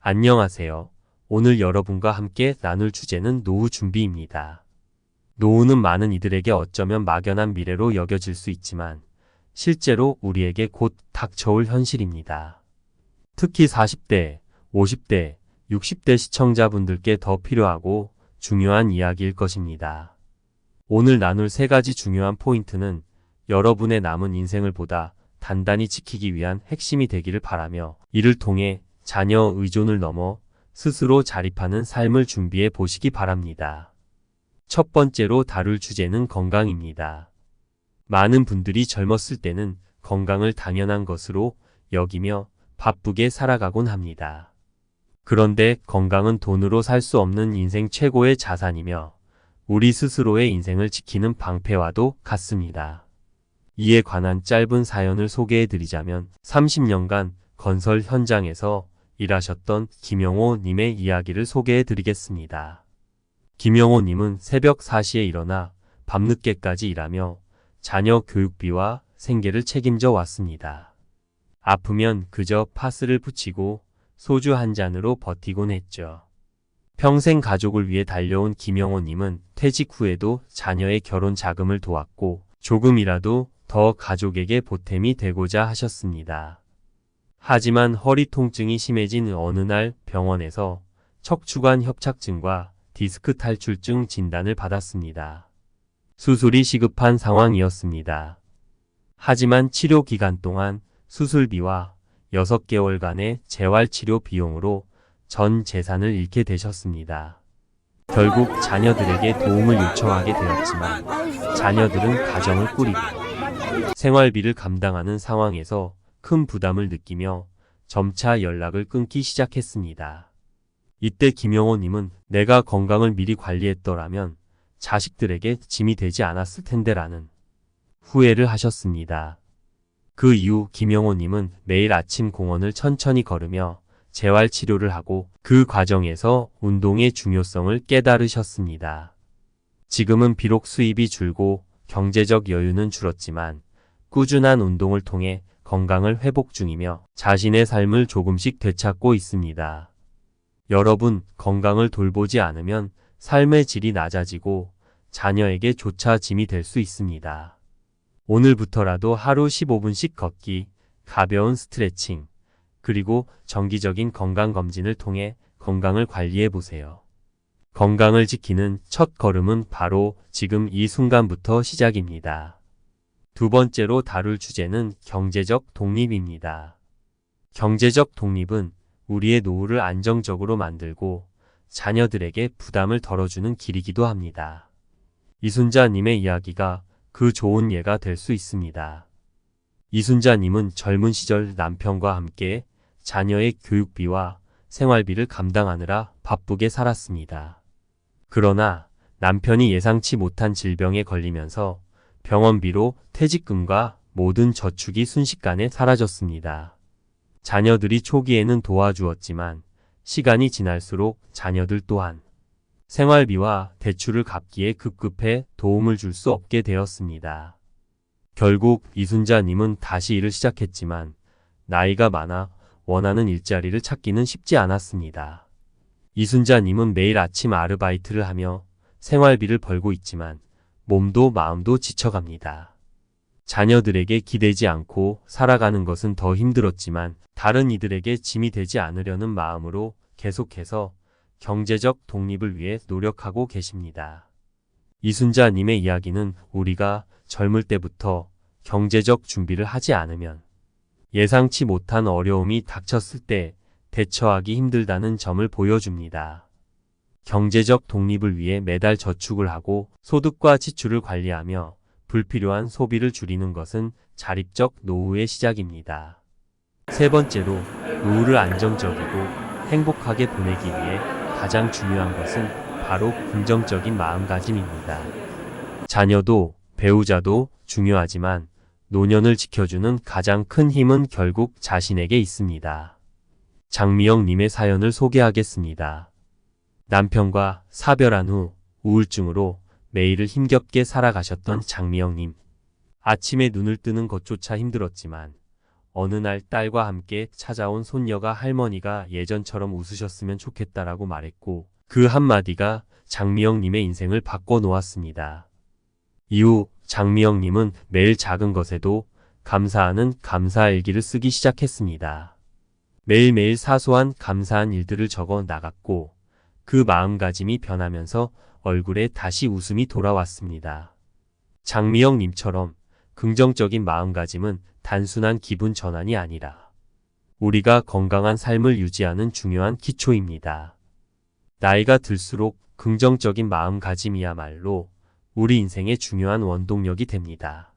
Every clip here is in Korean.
안녕하세요. 오늘 여러분과 함께 나눌 주제는 노후 준비입니다. 노후는 많은 이들에게 어쩌면 막연한 미래로 여겨질 수 있지만 실제로 우리에게 곧 닥쳐올 현실입니다. 특히 40대, 50대, 60대 시청자분들께 더 필요하고 중요한 이야기일 것입니다. 오늘 나눌 세 가지 중요한 포인트는 여러분의 남은 인생을 보다 단단히 지키기 위한 핵심이 되기를 바라며 이를 통해 자녀 의존을 넘어 스스로 자립하는 삶을 준비해 보시기 바랍니다. 첫 번째로 다룰 주제는 건강입니다. 많은 분들이 젊었을 때는 건강을 당연한 것으로 여기며 바쁘게 살아가곤 합니다. 그런데 건강은 돈으로 살 수 없는 인생 최고의 자산이며 우리 스스로의 인생을 지키는 방패와도 같습니다. 이에 관한 짧은 사연을 소개해 드리자면 30년간 건설 현장에서 일하셨던 김영호 님의 이야기를 소개해 드리겠습니다. 김영호 님은 새벽 4시에 일어나 밤늦게까지 일하며 자녀 교육비와 생계를 책임져 왔습니다. 아프면 그저 파스를 붙이고 소주 한 잔으로 버티곤 했죠. 평생 가족을 위해 달려온 김영호 님은 퇴직 후에도 자녀의 결혼 자금을 도왔고 조금이라도 더 가족에게 보탬이 되고자 하셨습니다. 하지만 허리 통증이 심해진 어느 날 병원에서 척추관 협착증과 디스크 탈출증 진단을 받았습니다. 수술이 시급한 상황이었습니다. 하지만 치료 기간 동안 수술비와 6개월간의 재활치료 비용으로 전 재산을 잃게 되셨습니다. 결국 자녀들에게 도움을 요청하게 되었지만 자녀들은 가정을 꾸리고 생활비를 감당하는 상황에서 큰 부담을 느끼며 점차 연락을 끊기 시작했습니다. 이때 김영호 님은 내가 건강을 미리 관리했더라면 자식들에게 짐이 되지 않았을 텐데라는 후회를 하셨습니다. 그 이후 김영호 님은 매일 아침 공원을 천천히 걸으며 재활치료를 하고 그 과정에서 운동의 중요성을 깨달으셨습니다. 지금은 비록 수입이 줄고 경제적 여유는 줄었지만 꾸준한 운동을 통해 건강을 회복 중이며 자신의 삶을 조금씩 되찾고 있습니다. 여러분, 건강을 돌보지 않으면 삶의 질이 낮아지고 자녀에게 조차 짐이 될 수 있습니다. 오늘부터라도 하루 15분씩 걷기, 가벼운 스트레칭, 그리고 정기적인 건강검진을 통해 건강을 관리해 보세요. 건강을 지키는 첫 걸음은 바로 지금 이 순간부터 시작입니다. 두 번째로 다룰 주제는 경제적 독립입니다. 경제적 독립은 우리의 노후를 안정적으로 만들고 자녀들에게 부담을 덜어주는 길이기도 합니다. 이순자님의 이야기가 그 좋은 예가 될 수 있습니다. 이순자님은 젊은 시절 남편과 함께 자녀의 교육비와 생활비를 감당하느라 바쁘게 살았습니다. 그러나 남편이 예상치 못한 질병에 걸리면서 병원비로 퇴직금과 모든 저축이 순식간에 사라졌습니다. 자녀들이 초기에는 도와주었지만 시간이 지날수록 자녀들 또한 생활비와 대출을 갚기에 급급해 도움을 줄 수 없게 되었습니다. 결국 이순자님은 다시 일을 시작했지만 나이가 많아 원하는 일자리를 찾기는 쉽지 않았습니다. 이순자님은 매일 아침 아르바이트를 하며 생활비를 벌고 있지만 몸도 마음도 지쳐갑니다. 자녀들에게 기대지 않고 살아가는 것은 더 힘들었지만 다른 이들에게 짐이 되지 않으려는 마음으로 계속해서 경제적 독립을 위해 노력하고 계십니다. 이순자님의 이야기는 우리가 젊을 때부터 경제적 준비를 하지 않으면 예상치 못한 어려움이 닥쳤을 때 대처하기 힘들다는 점을 보여줍니다. 경제적 독립을 위해 매달 저축을 하고 소득과 지출을 관리하며 불필요한 소비를 줄이는 것은 자립적 노후의 시작입니다. 세 번째로, 노후를 안정적이고 행복하게 보내기 위해 가장 중요한 것은 바로 긍정적인 마음가짐입니다. 자녀도 배우자도 중요하지만 노년을 지켜주는 가장 큰 힘은 결국 자신에게 있습니다. 장미영 님의 사연을 소개하겠습니다. 남편과 사별한 후 우울증으로 매일을 힘겹게 살아가셨던 장미영 님. 아침에 눈을 뜨는 것조차 힘들었지만 어느 날 딸과 함께 찾아온 손녀가 할머니가 예전처럼 웃으셨으면 좋겠다라고 말했고 그 한마디가 장미영님의 인생을 바꿔놓았습니다. 이후 장미영님은 매일 작은 것에도 감사하는 감사일기를 쓰기 시작했습니다. 매일매일 사소한 감사한 일들을 적어 나갔고 그 마음가짐이 변하면서 얼굴에 다시 웃음이 돌아왔습니다. 장미영님처럼 긍정적인 마음가짐은 단순한 기분 전환이 아니라 우리가 건강한 삶을 유지하는 중요한 기초입니다. 나이가 들수록 긍정적인 마음가짐이야말로 우리 인생의 중요한 원동력이 됩니다.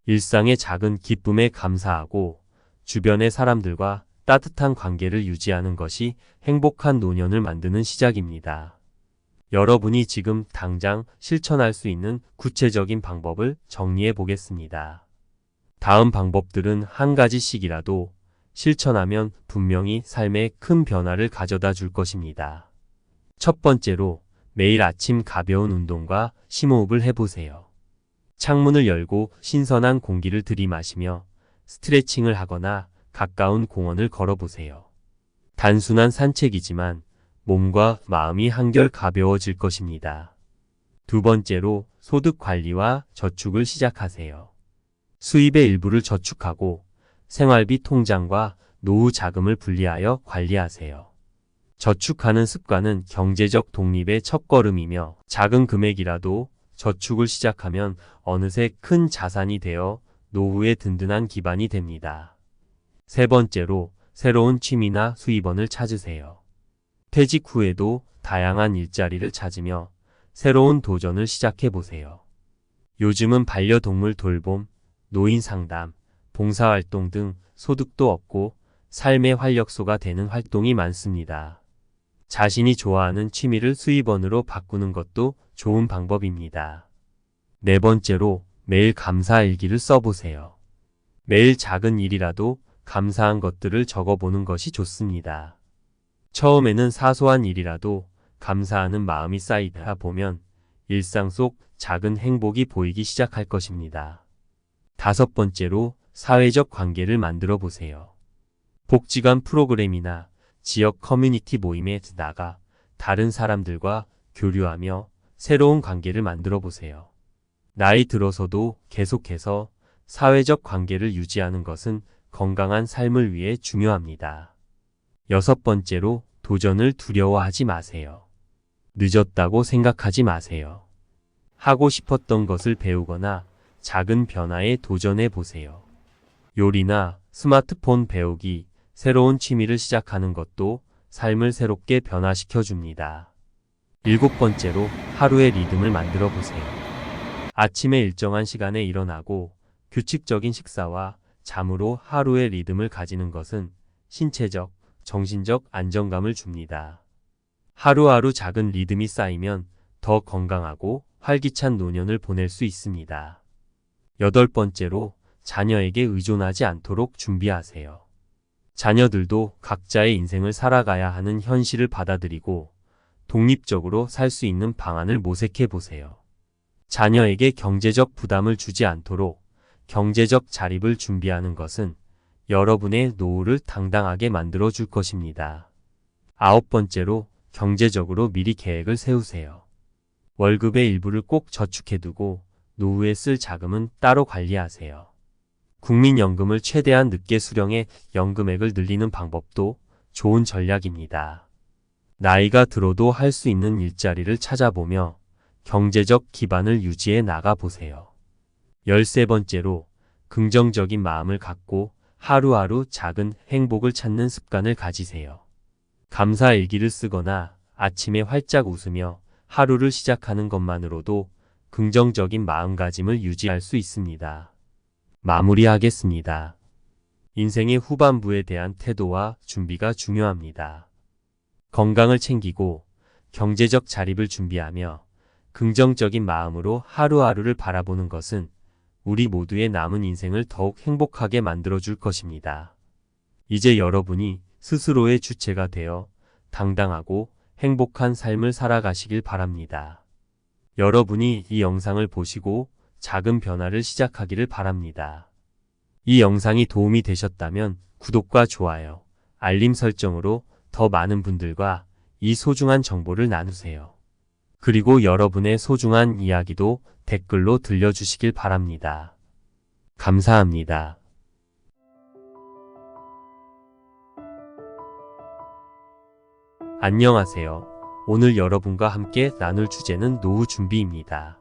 일상의 작은 기쁨에 감사하고 주변의 사람들과 따뜻한 관계를 유지하는 것이 행복한 노년을 만드는 시작입니다. 여러분이 지금 당장 실천할 수 있는 구체적인 방법을 정리해 보겠습니다. 다음 방법들은 한 가지씩이라도 실천하면 분명히 삶에 큰 변화를 가져다 줄 것입니다. 첫 번째로 매일 아침 가벼운 운동과 심호흡을 해보세요. 창문을 열고 신선한 공기를 들이마시며 스트레칭을 하거나 가까운 공원을 걸어보세요. 단순한 산책이지만 몸과 마음이 한결 가벼워질 것입니다. 두 번째로 소득 관리와 저축을 시작하세요. 수입의 일부를 저축하고 생활비 통장과 노후 자금을 분리하여 관리하세요. 저축하는 습관은 경제적 독립의 첫걸음이며 작은 금액이라도 저축을 시작하면 어느새 큰 자산이 되어 노후의 든든한 기반이 됩니다. 세 번째로 새로운 취미나 수입원을 찾으세요. 퇴직 후에도 다양한 일자리를 찾으며 새로운 도전을 시작해 보세요. 요즘은 반려동물 돌봄, 노인 상담, 봉사활동 등 소득도 없고 삶의 활력소가 되는 활동이 많습니다. 자신이 좋아하는 취미를 수입원으로 바꾸는 것도 좋은 방법입니다. 네 번째로 매일 감사일기를 써보세요. 매일 작은 일이라도 감사한 것들을 적어보는 것이 좋습니다. 처음에는 사소한 일이라도 감사하는 마음이 쌓이다 보면 일상 속 작은 행복이 보이기 시작할 것입니다. 다섯 번째로 사회적 관계를 만들어 보세요. 복지관 프로그램이나 지역 커뮤니티 모임에 나가 다른 사람들과 교류하며 새로운 관계를 만들어 보세요. 나이 들어서도 계속해서 사회적 관계를 유지하는 것은 건강한 삶을 위해 중요합니다. 여섯 번째로 도전을 두려워하지 마세요. 늦었다고 생각하지 마세요. 하고 싶었던 것을 배우거나 작은 변화에 도전해 보세요. 요리나 스마트폰 배우기, 새로운 취미를 시작하는 것도 삶을 새롭게 변화시켜 줍니다. 일곱 번째로 하루의 리듬을 만들어 보세요. 아침에 일정한 시간에 일어나고 규칙적인 식사와 잠으로 하루의 리듬을 가지는 것은 신체적, 정신적 안정감을 줍니다. 하루하루 작은 리듬이 쌓이면 더 건강하고 활기찬 노년을 보낼 수 있습니다. 여덟 번째로 자녀에게 의존하지 않도록 준비하세요. 자녀들도 각자의 인생을 살아가야 하는 현실을 받아들이고 독립적으로 살 수 있는 방안을 모색해 보세요. 자녀에게 경제적 부담을 주지 않도록 경제적 자립을 준비하는 것은 여러분의 노후를 당당하게 만들어 줄 것입니다. 아홉 번째로 경제적으로 미리 계획을 세우세요. 월급의 일부를 꼭 저축해두고 노후에 쓸 자금은 따로 관리하세요. 국민연금을 최대한 늦게 수령해 연금액을 늘리는 방법도 좋은 전략입니다. 나이가 들어도 할 수 있는 일자리를 찾아보며 경제적 기반을 유지해 나가 보세요. 13번째로 긍정적인 마음을 갖고 하루하루 작은 행복을 찾는 습관을 가지세요. 감사 일기를 쓰거나 아침에 활짝 웃으며 하루를 시작하는 것만으로도 긍정적인 마음가짐을 유지할 수 있습니다. 마무리하겠습니다. 인생의 후반부에 대한 태도와 준비가 중요합니다. 건강을 챙기고 경제적 자립을 준비하며 긍정적인 마음으로 하루하루를 바라보는 것은 우리 모두의 남은 인생을 더욱 행복하게 만들어줄 것입니다. 이제 여러분이 스스로의 주체가 되어 당당하고 행복한 삶을 살아가시길 바랍니다. 여러분이 이 영상을 보시고 작은 변화를 시작하기를 바랍니다. 이 영상이 도움이 되셨다면 구독과 좋아요, 알림 설정으로 더 많은 분들과 이 소중한 정보를 나누세요. 그리고 여러분의 소중한 이야기도 댓글로 들려주시길 바랍니다. 감사합니다. 안녕하세요. 오늘 여러분과 함께 나눌 주제는 노후 준비입니다.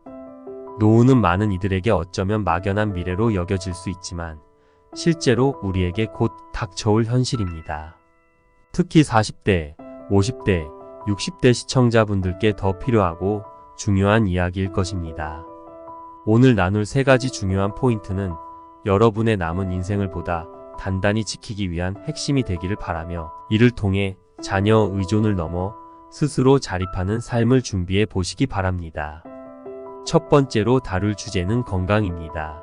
노후는 많은 이들에게 어쩌면 막연한 미래로 여겨질 수 있지만 실제로 우리에게 곧 닥쳐올 현실입니다. 특히 40대, 50대, 60대 시청자분들께 더 필요하고 중요한 이야기일 것입니다. 오늘 나눌 세 가지 중요한 포인트는 여러분의 남은 인생을 보다 단단히 지키기 위한 핵심이 되기를 바라며 이를 통해 자녀 의존을 넘어 스스로 자립하는 삶을 준비해 보시기 바랍니다. 첫 번째로 다룰 주제는 건강입니다.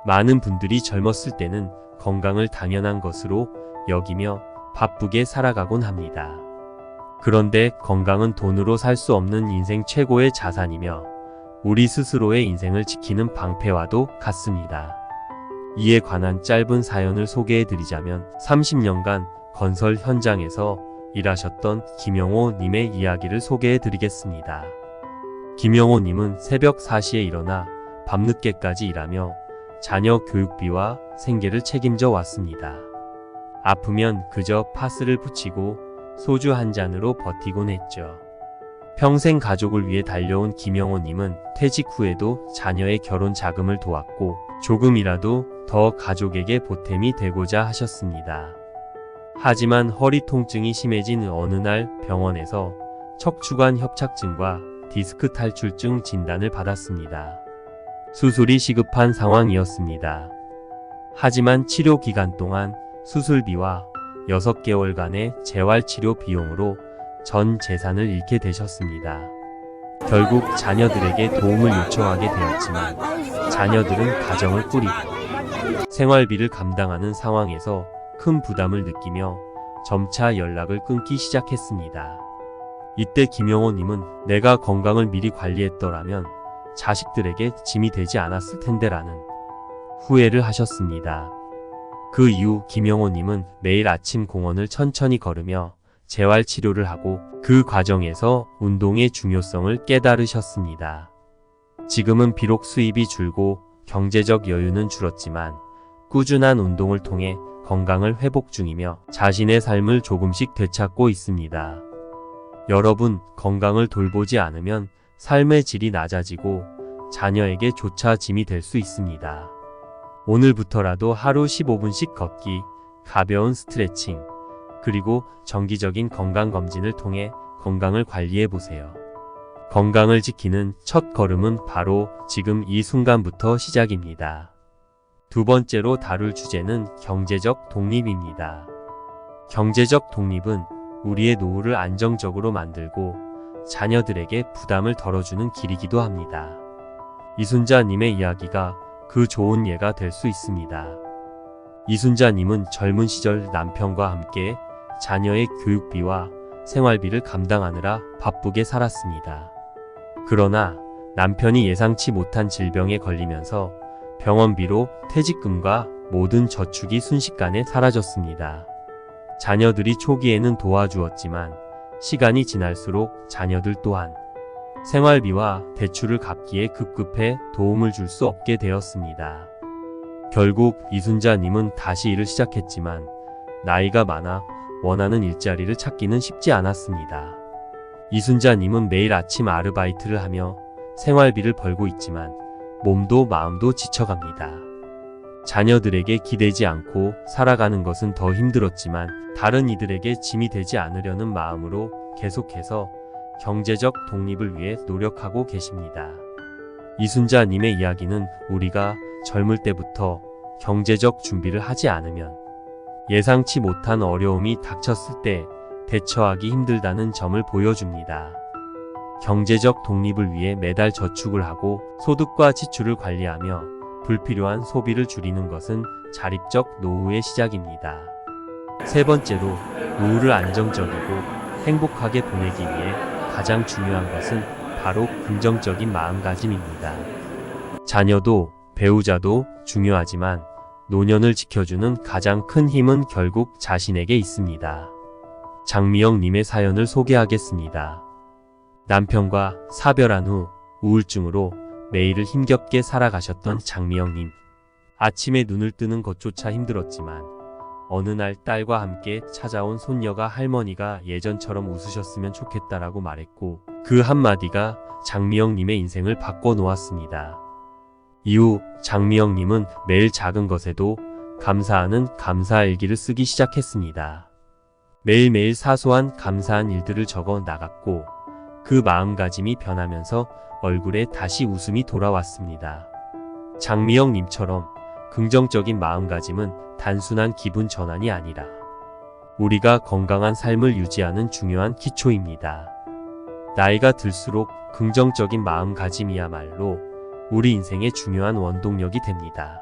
많은 분들이 젊었을 때는 건강을 당연한 것으로 여기며 바쁘게 살아가곤 합니다. 그런데 건강은 돈으로 살 수 없는 인생 최고의 자산이며 우리 스스로의 인생을 지키는 방패와도 같습니다. 이에 관한 짧은 사연을 소개해드리자면 30년간 건설 현장에서 일하셨던 김영호 님의 이야기를 소개해드리겠습니다. 김영호 님은 새벽 4시에 일어나 밤늦게까지 일하며 자녀 교육비와 생계를 책임져 왔습니다. 아프면 그저 파스를 붙이고 소주 한 잔으로 버티곤 했죠. 평생 가족을 위해 달려온 김영호 님은 퇴직 후에도 자녀의 결혼 자금을 도왔고 조금이라도 더 가족에게 보탬이 되고자 하셨습니다. 하지만 허리 통증이 심해진 어느 날 병원에서 척추관 협착증과 디스크 탈출증 진단을 받았습니다. 수술이 시급한 상황이었습니다. 하지만 치료 기간 동안 수술비와 6개월간의 재활치료 비용으로 전 재산을 잃게 되셨습니다. 결국 자녀들에게 도움을 요청하게 되었지만 자녀들은 가정을 꾸리고 생활비를 감당하는 상황에서 큰 부담을 느끼며 점차 연락을 끊기 시작했습니다. 이때 김영호님은 내가 건강을 미리 관리했더라면 자식들에게 짐이 되지 않았을 텐데라는 후회를 하셨습니다. 그 이후 김영호님은 매일 아침 공원을 천천히 걸으며 재활치료를 하고 그 과정에서 운동의 중요성을 깨달으셨습니다. 지금은 비록 수입이 줄고 경제적 여유는 줄었지만 꾸준한 운동을 통해 건강을 회복 중이며 자신의 삶을 조금씩 되찾고 있습니다. 여러분, 건강을 돌보지 않으면 삶의 질이 낮아지고 자녀에게 조차 짐이 될 수 있습니다. 오늘부터라도 하루 15분씩 걷기, 가벼운 스트레칭, 그리고 정기적인 건강검진을 통해 건강을 관리해보세요. 건강을 지키는 첫 걸음은 바로 지금 이 순간부터 시작입니다. 두 번째로 다룰 주제는 경제적 독립입니다. 경제적 독립은 우리의 노후를 안정적으로 만들고 자녀들에게 부담을 덜어주는 길이기도 합니다. 이순자님의 이야기가 그 좋은 예가 될 수 있습니다. 이순자님은 젊은 시절 남편과 함께 자녀의 교육비와 생활비를 감당하느라 바쁘게 살았습니다. 그러나 남편이 예상치 못한 질병에 걸리면서 병원비로 퇴직금과 모든 저축이 순식간에 사라졌습니다. 자녀들이 초기에는 도와주었지만 시간이 지날수록 자녀들 또한 생활비와 대출을 갚기에 급급해 도움을 줄 수 없게 되었습니다. 결국 이순자님은 다시 일을 시작했지만 나이가 많아 원하는 일자리를 찾기는 쉽지 않았습니다. 이순자님은 매일 아침 아르바이트를 하며 생활비를 벌고 있지만 몸도 마음도 지쳐갑니다. 자녀들에게 기대지 않고 살아가는 것은 더 힘들었지만 다른 이들에게 짐이 되지 않으려는 마음으로 계속해서 경제적 독립을 위해 노력하고 계십니다. 이순자님의 이야기는 우리가 젊을 때부터 경제적 준비를 하지 않으면 예상치 못한 어려움이 닥쳤을 때 대처하기 힘들다는 점을 보여줍니다. 경제적 독립을 위해 매달 저축을 하고 소득과 지출을 관리하며 불필요한 소비를 줄이는 것은 자립적 노후의 시작입니다. 세 번째로, 노후를 안정적이고 행복하게 보내기 위해 가장 중요한 것은 바로 긍정적인 마음가짐입니다. 자녀도 배우자도 중요하지만 노년을 지켜주는 가장 큰 힘은 결국 자신에게 있습니다. 장미영님의 사연을 소개하겠습니다. 남편과 사별한 후 우울증으로 매일을 힘겹게 살아가셨던 장미영님. 아침에 눈을 뜨는 것조차 힘들었지만 어느 날 딸과 함께 찾아온 손녀가 할머니가 예전처럼 웃으셨으면 좋겠다라고 말했고 그 한마디가 장미영님의 인생을 바꿔놓았습니다. 이후 장미영님은 매일 작은 것에도 감사하는 감사일기를 쓰기 시작했습니다. 매일매일 사소한 감사한 일들을 적어 나갔고 그 마음가짐이 변하면서 얼굴에 다시 웃음이 돌아왔습니다. 장미영님처럼 긍정적인 마음가짐은 단순한 기분 전환이 아니라 우리가 건강한 삶을 유지하는 중요한 기초입니다. 나이가 들수록 긍정적인 마음가짐이야말로 우리 인생의 중요한 원동력이 됩니다.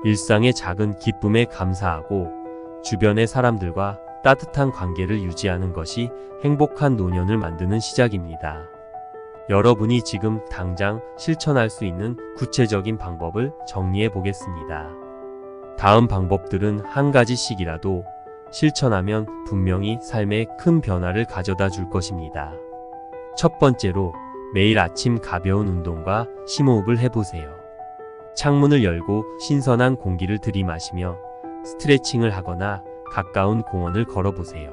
일상의 작은 기쁨에 감사하고 주변의 사람들과 따뜻한 관계를 유지하는 것이 행복한 노년을 만드는 시작입니다. 여러분이 지금 당장 실천할 수 있는 구체적인 방법을 정리해 보겠습니다. 다음 방법들은 한 가지씩이라도 실천하면 분명히 삶에 큰 변화를 가져다 줄 것입니다. 첫 번째로 매일 아침 가벼운 운동과 심호흡을 해보세요. 창문을 열고 신선한 공기를 들이마시며 스트레칭을 하거나 가까운 공원을 걸어보세요.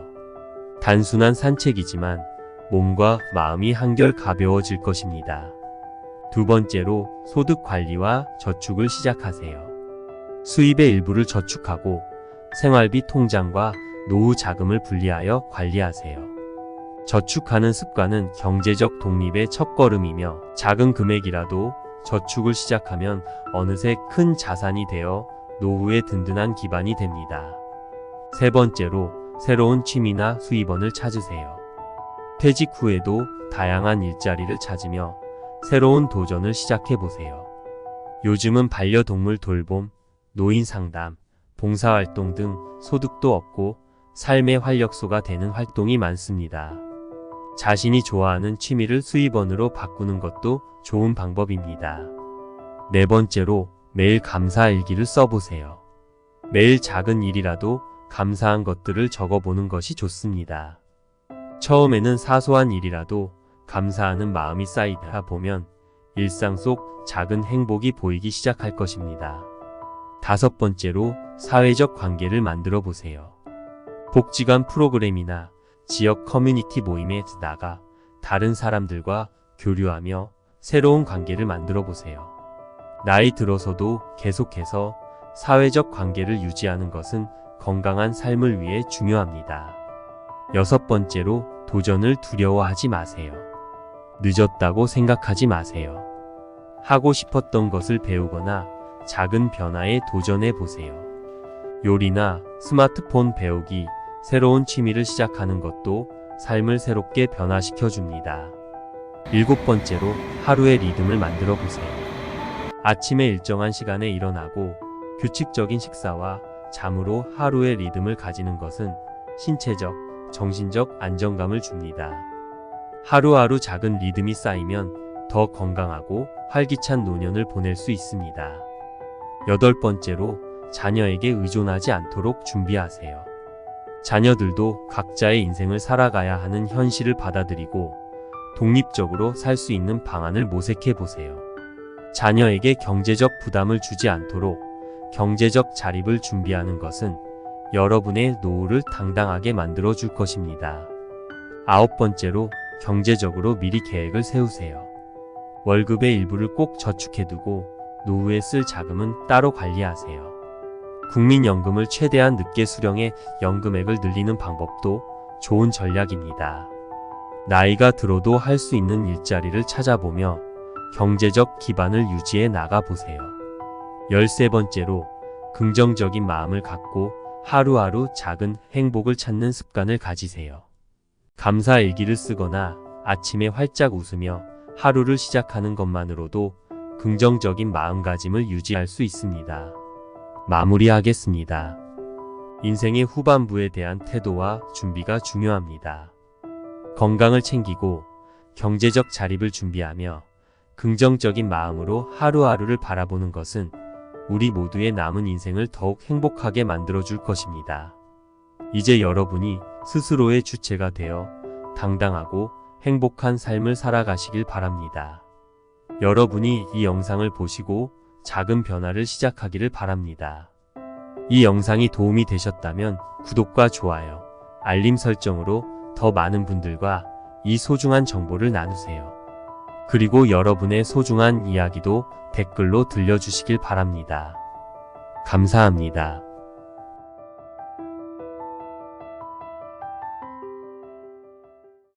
단순한 산책이지만 몸과 마음이 한결 가벼워질 것입니다. 두 번째로 소득 관리와 저축을 시작하세요. 수입의 일부를 저축하고 생활비 통장과 노후 자금을 분리하여 관리하세요. 저축하는 습관은 경제적 독립의 첫걸음이며 작은 금액이라도 저축을 시작하면 어느새 큰 자산이 되어 노후의 든든한 기반이 됩니다. 세 번째로 새로운 취미나 수입원을 찾으세요. 퇴직 후에도 다양한 일자리를 찾으며 새로운 도전을 시작해보세요. 요즘은 반려동물 돌봄, 노인 상담, 봉사활동 등 소득도 없고 삶의 활력소가 되는 활동이 많습니다. 자신이 좋아하는 취미를 수입원으로 바꾸는 것도 좋은 방법입니다. 네 번째로 매일 감사일기를 써보세요. 매일 작은 일이라도 감사한 것들을 적어보는 것이 좋습니다. 처음에는 사소한 일이라도 감사하는 마음이 쌓이다 보면 일상 속 작은 행복이 보이기 시작할 것입니다. 다섯 번째로 사회적 관계를 만들어 보세요. 복지관 프로그램이나 지역 커뮤니티 모임에 나가 다른 사람들과 교류하며 새로운 관계를 만들어 보세요. 나이 들어서도 계속해서 사회적 관계를 유지하는 것은 건강한 삶을 위해 중요합니다. 여섯 번째로 도전을 두려워하지 마세요. 늦었다고 생각하지 마세요. 하고 싶었던 것을 배우거나 작은 변화에 도전해 보세요. 요리나 스마트폰 배우기, 새로운 취미를 시작하는 것도 삶을 새롭게 변화시켜 줍니다. 일곱 번째로 하루의 리듬을 만들어 보세요. 아침에 일정한 시간에 일어나고 규칙적인 식사와 잠으로 하루의 리듬을 가지는 것은 신체적, 정신적 안정감을 줍니다. 하루하루 작은 리듬이 쌓이면 더 건강하고 활기찬 노년을 보낼 수 있습니다. 여덟 번째로 자녀에게 의존하지 않도록 준비하세요. 자녀들도 각자의 인생을 살아가야 하는 현실을 받아들이고 독립적으로 살 수 있는 방안을 모색해 보세요. 자녀에게 경제적 부담을 주지 않도록 경제적 자립을 준비하는 것은 여러분의 노후를 당당하게 만들어 줄 것입니다. 아홉 번째로 경제적으로 미리 계획을 세우세요. 월급의 일부를 꼭 저축해두고 노후에 쓸 자금은 따로 관리하세요. 국민연금을 최대한 늦게 수령해 연금액을 늘리는 방법도 좋은 전략입니다. 나이가 들어도 할 수 있는 일자리를 찾아보며 경제적 기반을 유지해 나가 보세요. 13번째로 긍정적인 마음을 갖고 하루하루 작은 행복을 찾는 습관을 가지세요. 감사일기를 쓰거나 아침에 활짝 웃으며 하루를 시작하는 것만으로도 긍정적인 마음가짐을 유지할 수 있습니다. 마무리하겠습니다. 인생의 후반부에 대한 태도와 준비가 중요합니다. 건강을 챙기고 경제적 자립을 준비하며 긍정적인 마음으로 하루하루를 바라보는 것은 우리 모두의 남은 인생을 더욱 행복하게 만들어줄 것입니다. 이제 여러분이 스스로의 주체가 되어 당당하고 행복한 삶을 살아가시길 바랍니다. 여러분이 이 영상을 보시고 작은 변화를 시작하기를 바랍니다. 이 영상이 도움이 되셨다면 구독과 좋아요, 알림 설정으로 더 많은 분들과 이 소중한 정보를 나누세요. 그리고 여러분의 소중한 이야기도 댓글로 들려주시길 바랍니다. 감사합니다.